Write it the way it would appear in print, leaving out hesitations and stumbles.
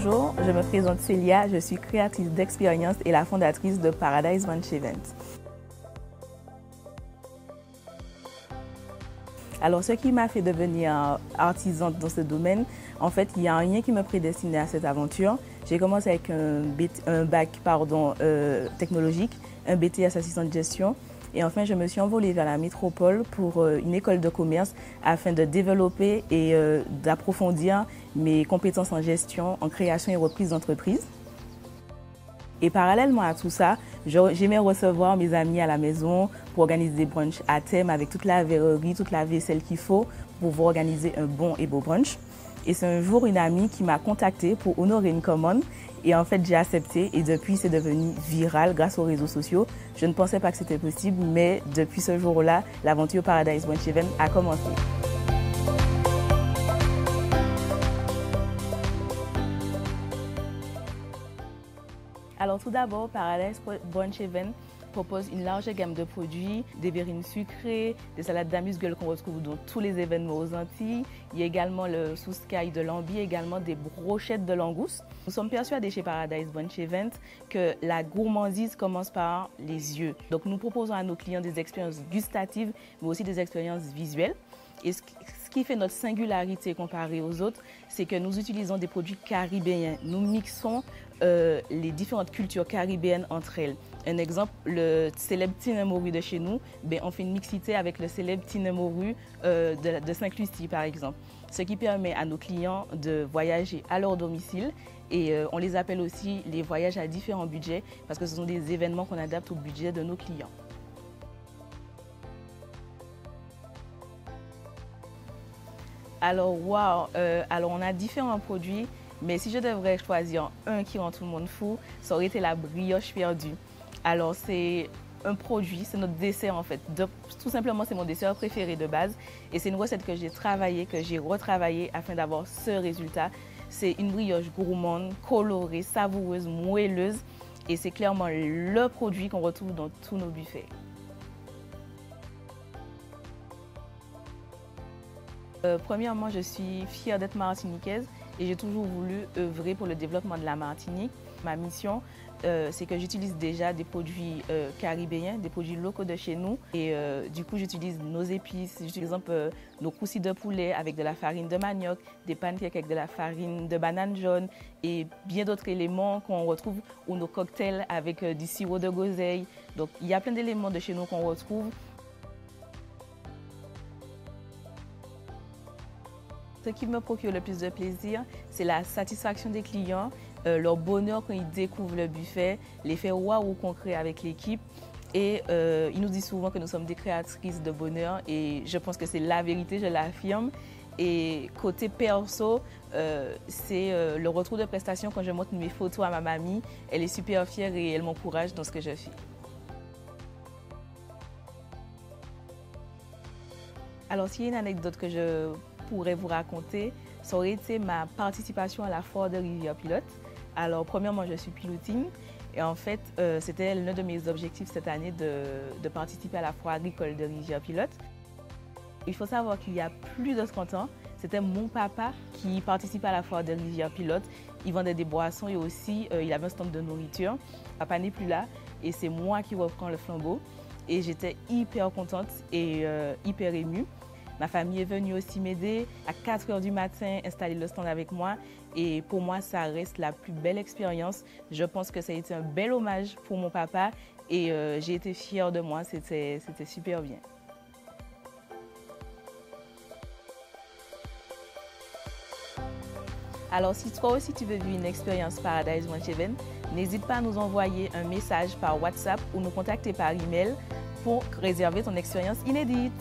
Bonjour, je me présente Célia, je suis créatrice d'expérience et la fondatrice de Paradise Brunch Event. Alors, ce qui m'a fait devenir artisane dans ce domaine, en fait, il y a rien qui me prédestinait à cette aventure. J'ai commencé avec un bac technologique, un BTS assistant de gestion. Et enfin, je me suis envolée vers la métropole pour une école de commerce afin de développer et d'approfondir mes compétences en gestion, en création et reprise d'entreprise. Et parallèlement à tout ça, j'aimais recevoir mes amis à la maison pour organiser des brunchs à thème avec toute la verrerie, toute la vaisselle qu'il faut pour pouvoir organiser un bon et beau brunch. Et c'est un jour une amie qui m'a contactée pour honorer une commande. Et en fait, j'ai accepté et depuis, c'est devenu viral grâce aux réseaux sociaux. Je ne pensais pas que c'était possible, mais depuis ce jour-là, l'aventure Paradise Brunch Event a commencé. Alors tout d'abord, Paradise Brunch Event propose une large gamme de produits, des verrines sucrées, des salades d'amuse-gueule qu'on retrouve dans tous les événements aux Antilles. Il y a également le souscaille de l'ambi, également des brochettes de langouste. Nous sommes persuadés chez Paradise Brunch Event que la gourmandise commence par les yeux. Donc nous proposons à nos clients des expériences gustatives, mais aussi des expériences visuelles. Et ce qui fait notre singularité comparée aux autres, c'est que nous utilisons des produits caribéens. Nous mixons les différentes cultures caribéennes entre elles. Un exemple, le célèbre tinamorue de chez nous, on fait une mixité avec le célèbre tinamorue de Saint-Lucie par exemple. Ce qui permet à nos clients de voyager à leur domicile et on les appelle aussi les voyages à différents budgets parce que ce sont des événements qu'on adapte au budget de nos clients. Alors, alors on a différents produits, mais si je devrais choisir un qui rend tout le monde fou, ça aurait été la brioche perdue. Alors, c'est un produit, c'est notre dessert en fait. Tout simplement, c'est mon dessert préféré de base et c'est une recette que j'ai travaillée, que j'ai retravaillée afin d'avoir ce résultat. C'est une brioche gourmande, colorée, savoureuse, moelleuse et c'est clairement le produit qu'on retrouve dans tous nos buffets. Premièrement, je suis fière d'être martiniquaise et j'ai toujours voulu œuvrer pour le développement de la Martinique. Ma mission, c'est que j'utilise déjà des produits caribéens, des produits locaux de chez nous. Et du coup, j'utilise nos épices, j'utilise par exemple nos croustilles de poulet avec de la farine de manioc, des pancakes avec de la farine de banane jaune et bien d'autres éléments qu'on retrouve ou nos cocktails avec du sirop de groseille. Donc, il y a plein d'éléments de chez nous qu'on retrouve. Ce qui me procure le plus de plaisir, c'est la satisfaction des clients, leur bonheur quand ils découvrent le buffet, l'effet waouh qu'on crée avec l'équipe. Et ils nous disent souvent que nous sommes des créatrices de bonheur et je pense que c'est la vérité, je l'affirme. Et côté perso, c'est le retour de prestation quand je montre mes photos à ma mamie. Elle est super fière et elle m'encourage dans ce que je fais. Alors s'il y a une anecdote que je pourrais vous raconter, ça aurait été ma participation à la foire de Rivière-Pilote. Alors premièrement, je suis piloutine et en fait, c'était l'un de mes objectifs cette année de participer à la foire agricole de Rivière-Pilote. Il faut savoir qu'il y a plus de 30 ans, c'était mon papa qui participait à la foire de Rivière-Pilote. Il vendait des boissons et aussi il avait un stand de nourriture. Papa n'est plus là et c'est moi qui reprends le flambeau. Et j'étais hyper contente et hyper émue. Ma famille est venue aussi m'aider à 4 h du matin, installer le stand avec moi. Et pour moi, ça reste la plus belle expérience. Je pense que ça a été un bel hommage pour mon papa et j'ai été fière de moi. C'était super bien. Alors, si toi aussi tu veux vivre une expérience Paradise Brunch Event, n'hésite pas à nous envoyer un message par WhatsApp ou nous contacter par email pour réserver ton expérience inédite.